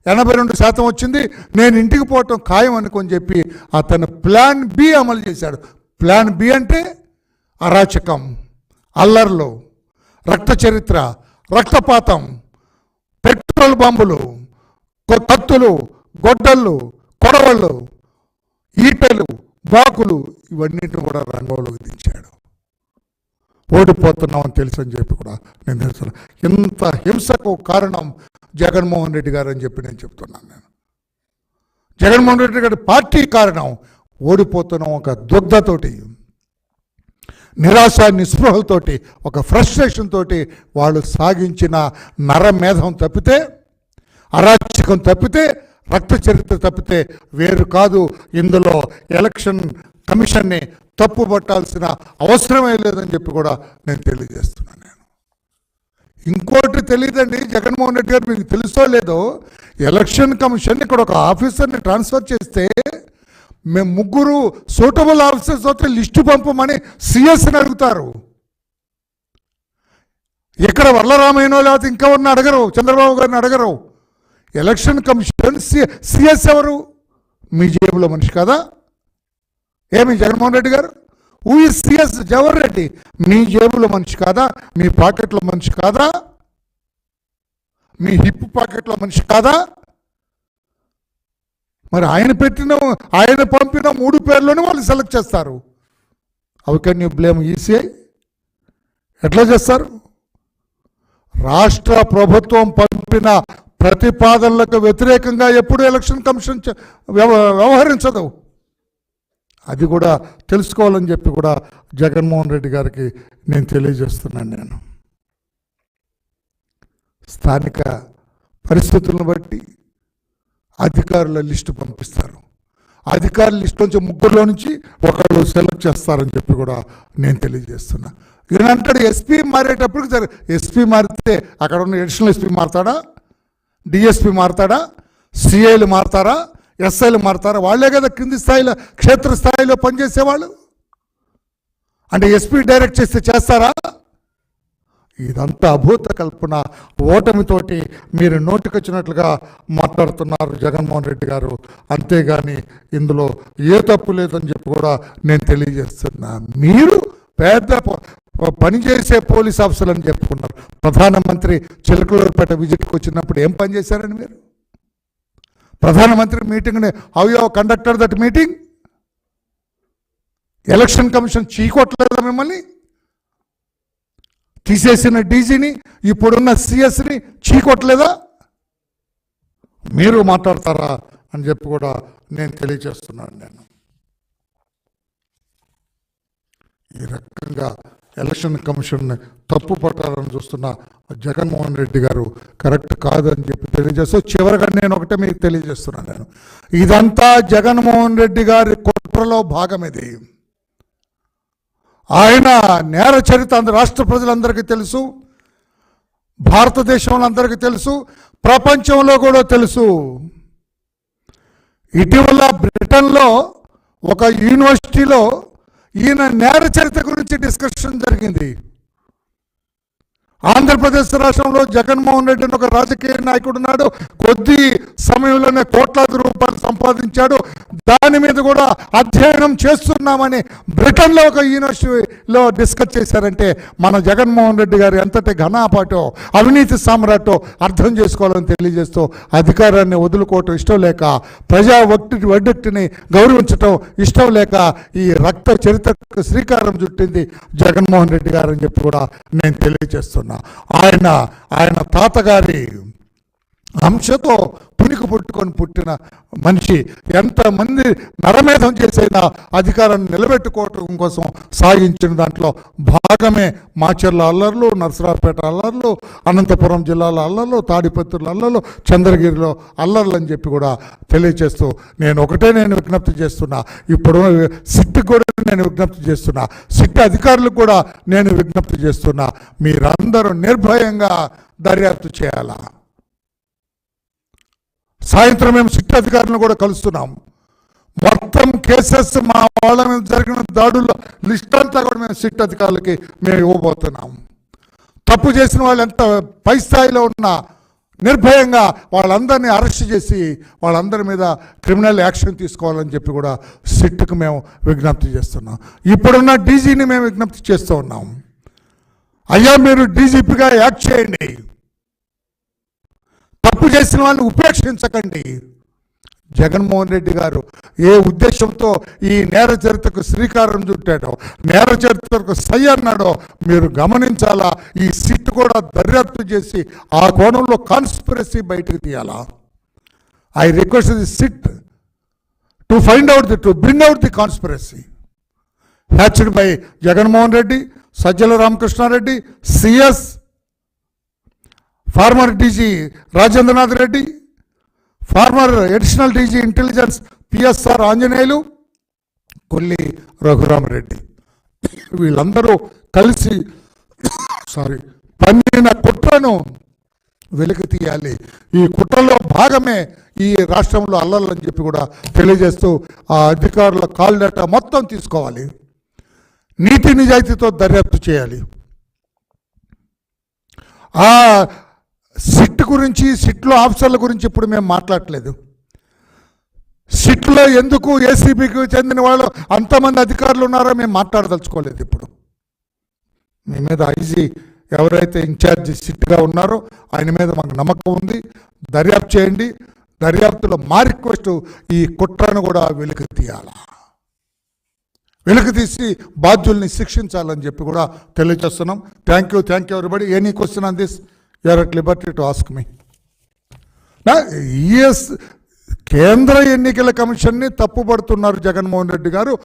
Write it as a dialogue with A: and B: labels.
A: 82% వచ్చింది, నేను ఇంటికి పోవటం ఖాయం అనుకొని చెప్పి అతను ప్లాన్ బి అమలు చేశాడు. ప్లాన్ బి అంటే అరాచకం, అల్లర్లు, రక్త చరిత్ర, రక్తపాతం, పెట్రోల్ బాంబులు, కత్తులు, గొడ్డళ్ళు, కొడవళ్ళు, ఈటెలు, బాకులు ఇవన్నిటిని కూడా రంగంలోకి దించాడు. ఓడిపోతున్నామని తెలుసు అని చెప్పి కూడా నేను తెలుసు. ఇంత హింసకు కారణం జగన్మోహన్ రెడ్డి గారు అని చెప్పి నేను చెప్తున్నాను. నేను జగన్మోహన్ రెడ్డి గారి పార్టీ కారణం. ఓడిపోతున్నాం ఒక దుగ్ధతోటి, నిరాశ నిస్పృహలతోటి, ఒక ఫ్రస్ట్రేషన్ తోటి వాళ్ళు సాగించిన నరమేధం తప్పితే, అరాచకం తప్పితే, రక్త చరిత్ర తప్పితే వేరు కాదు. ఇందులో ఎలక్షన్ కమిషన్ని తప్పు పట్టాల్సిన అవసరమే లేదని చెప్పి కూడా నేను తెలియజేస్తున్నాను. నేను ఇంకోటి తెలియదండి, జగన్మోహన్ రెడ్డి గారు మీకు తెలుసో లేదో, ఎలక్షన్ కమిషన్ ఇక్కడ ఒక ఆఫీసర్ని ట్రాన్స్ఫర్ చేస్తే మేము 3 సూటబుల్ ఆఫీసర్స్ వస్తే లిస్టు పంపమని సిఎస్ని అడుగుతారు. ఇక్కడ వరలరామయ్యనో లేకపోతే ఇంకా ఉన్న అడగరు, చంద్రబాబు గారిని అడగరు. ఎలక్షన్ కమిషన్ సిఎస్ ఎవరు? మీ జేబులో మనిషి కాదా? ఏమి జగన్మోహన్ రెడ్డి గారు? Who is CS? Jawahar Reddy మీ జేబులో మనిషి కాదా? మీ పాకెట్లో మనిషి కాదా? మీ హిప్ పాకెట్లో మనిషి కాదా? మరి ఆయన పంపిన 3 పేర్లోనే వాళ్ళు సెలెక్ట్ చేస్తారు. How can you blame ECI? ఎట్లా చేస్తారు? రాష్ట్ర ప్రభుత్వం పంపిన ప్రతిపాదనలకు వ్యతిరేకంగా ఎప్పుడు ఎలక్షన్ కమిషన్ వ్యవహరించదు. అది కూడా తెలుసుకోవాలని చెప్పి కూడా జగన్మోహన్ రెడ్డి గారికి నేను తెలియజేస్తున్నాను. నేను స్థానిక పరిస్థితులను బట్టి అధికారుల లిస్టు పంపిస్తారు. అధికారుల లిస్టు నుంచి 3లో నుంచి ఒకళ్ళు సెలెక్ట్ చేస్తారని చెప్పి కూడా నేను తెలియజేస్తున్నా. ఈయనంటాడు ఎస్పీ మారేటప్పుడు, సరే ఎస్పీ మారితే అక్కడ ఉన్న అడిషనల్ ఎస్పీ మారుతాడా? డిఎస్పీ మారుతాడా? సిఐలు మారుతారా? ఎస్ఐలు మారుతారా? వాళ్ళే కదా కింది స్థాయిలో క్షేత్రస్థాయిలో పనిచేసేవాళ్ళు. అంటే ఎస్పీ డైరెక్ట్ చేస్తే చేస్తారా? ఇదంతా అభూత కల్పన, ఓటమితోటి మీరు నోటికొచ్చినట్లుగా మాట్లాడుతున్నారు జగన్మోహన్ రెడ్డి గారు. అంతేగాని ఇందులో ఏ తప్పు లేదని చెప్పి కూడా నేను తెలియజేస్తున్నా. మీరు పెద్ద పనిచేసే పోలీస్ ఆఫీసర్లు అని చెప్పుకున్నారు. ప్రధానమంత్రి చిలకలూరుపేట విజిట్కి వచ్చినప్పుడు ఏం పని చేశారండి మీరు? ప్రధానమంత్రి మీటింగ్ని how you conducted that meeting? Election commission చీకొట్టలేదా మిమ్మల్ని? తీసేసిన డీజీని, ఇప్పుడున్న సిఎస్ని చీకొట్టలేదా? మీరు మాట్లాడతారా అని చెప్పి కూడా నేను తెలియజేస్తున్నాను. నేను ఈ రకంగా ఎలక్షన్ కమిషన్ని తప్పు పట్టాలని చూస్తున్న జగన్మోహన్ రెడ్డి గారు కరెక్ట్ కాదని చెప్పి తెలియజేస్తూ చివరిగా నేను ఒకటే మీకు తెలియజేస్తున్నాను. నేను ఇదంతా జగన్మోహన్ రెడ్డి గారి కుట్రలో భాగం. ఇది ఆయన నేర చరిత్ర రాష్ట్ర ప్రజలందరికీ తెలుసు, భారతదేశంలో అందరికీ తెలుసు, ప్రపంచంలో కూడా తెలుసు. ఇటీవల బ్రిటన్లో ఒక యూనివర్సిటీలో ఈయన నేర చరిత్ర గురించి డిస్కషన్ జరిగింది. ఆంధ్రప్రదేశ్ రాష్ట్రంలో జగన్మోహన్ రెడ్డి అని ఒక రాజకీయ నాయకుడు ఉన్నాడు. కొద్ది సమయంలోనే కోట్లాది రూపాయలు సంపాదించాడు. దాని మీద కూడా అధ్యయనం చేస్తున్నామని బ్రిటన్లో ఒక యూనివర్సిటీలో డిస్కస్ చేశారంటే మన జగన్మోహన్ రెడ్డి గారు ఎంతటి ఘనాపాటో, అవినీతి సామ్రాటో అర్థం చేసుకోవాలని తెలియజేస్తూ అధికారాన్ని వదులుకోవటం ఇష్టం లేక, ప్రజా వడ్డెట్టిని గౌరవించటం ఇష్టం లేక ఈ రక్త చరిత్రకు శ్రీకారం చుట్టింది జగన్మోహన్ రెడ్డి గారు అని చెప్పి కూడా నేను తెలియజేస్తున్నా. ఆయన తాతగారి అంశతో పునికి పుట్టుకొని పుట్టిన మనిషి ఎంతమంది నరమేధం చేసైనా అధికారాన్ని నిలబెట్టుకోవటం కోసం సాగించిన దాంట్లో భాగమే మాచర్ల అల్లర్లు, నరసరావుపేట అల్లర్లు, అనంతపురం జిల్లాలో అల్లర్లు, తాడిపత్రుల అల్లర్లు, చంద్రగిరిలో అల్లర్లు అని చెప్పి కూడా తెలియజేస్తూ నేను విజ్ఞప్తి చేస్తున్నా. ఇప్పుడు సిట్ కూడా నేను విజ్ఞప్తి చేస్తున్నా, సిట్ అధికారులకు కూడా నేను విజ్ఞప్తి చేస్తున్నా. మీరందరూ నిర్భయంగా దర్యాప్తు చేయాలా. సాయంత్రం మేము సిట్ అధికారులను కూడా కలుస్తున్నాం. మొత్తం కేసెస్ మా వాళ్ళ మీద జరిగిన దాడుల్లో లిస్ట్ అంతా కూడా మేము సిట్ అధికారులకి మేము ఇవ్వబోతున్నాం. తప్పు చేసిన వాళ్ళు ఎంత పై స్థాయిలో ఉన్నా నిర్భయంగా వాళ్ళందరినీ అరెస్ట్ చేసి వాళ్ళందరి మీద క్రిమినల్ యాక్షన్ తీసుకోవాలని చెప్పి కూడా సిట్కు మేము విజ్ఞప్తి చేస్తున్నాం. ఇప్పుడున్న డీజీని మేము విజ్ఞప్తి చేస్తూ ఉన్నాం, అయ్యా మీరు డీజీపీగా యాక్ట్ చేయండి, తప్పు చేసిన వాళ్ళని ఉపేక్షించకండి. జగన్మోహన్ రెడ్డి గారు ఏ ఉద్దేశంతో ఈ నేర చరిత్రకు శ్రీకారం చుట్టాడో, నేర చరిత్రకు సై అన్నాడో మీరు గమనించాలా. ఈ సిట్ కూడా దర్యాప్తు చేసి ఆ కోణంలో కాన్స్పిరసీ బయటకు తీయాలా. I request the SIT to find out to bring out the conspiracy hatched by Jaganmohan Reddy, Sajjala Ramakrishnareddy, CS, former DG Rajendranath Reddy, former additional DG intelligence PSR Anjaneyulu, Kolli Raghuramareddy, వీళ్ళందరూ కలిసి పన్నిన కుట్రను వెలికి తీయాలి. ఈ కుట్రలో భాగమే ఈ రాష్ట్రంలో అల్లర్లని చెప్పి కూడా తెలియజేస్తూ ఆ అధికారుల కాల్ డేటా మొత్తం తీసుకోవాలి, నీతి నిజాయితీతో దర్యాప్తు చేయాలి. ఆ సిట్ గురించి, సిట్లో ఆఫీసర్ల గురించి ఇప్పుడు మేము మాట్లాడలేదు. సిట్లో ఎందుకు ఏసీబీకి చెందిన వాళ్ళు అంతమంది అధికారులు ఉన్నారో మేము మాట్లాడదలుచుకోలేదు. ఇప్పుడు మీ మీద ఐజీ ఎవరైతే ఇన్ఛార్జి సిట్గా ఉన్నారో ఆయన మీద మాకు నమ్మకం ఉంది. దర్యాప్తు చేయండి. దర్యాప్తులో మా రిక్వెస్ట్ ఈ కుట్రను కూడా వెలికి తీయాలా, వెలికి తీసి బాధ్యుల్ని శిక్షించాలని చెప్పి కూడా తెలియజేస్తున్నాం. Thank you everybody. Any question on this you are at liberty to ask me. కేంద్ర ఎన్నికల కమిషన్ని తప్పుపడుతున్నారు జగన్మోహన్ రెడ్డి గారు.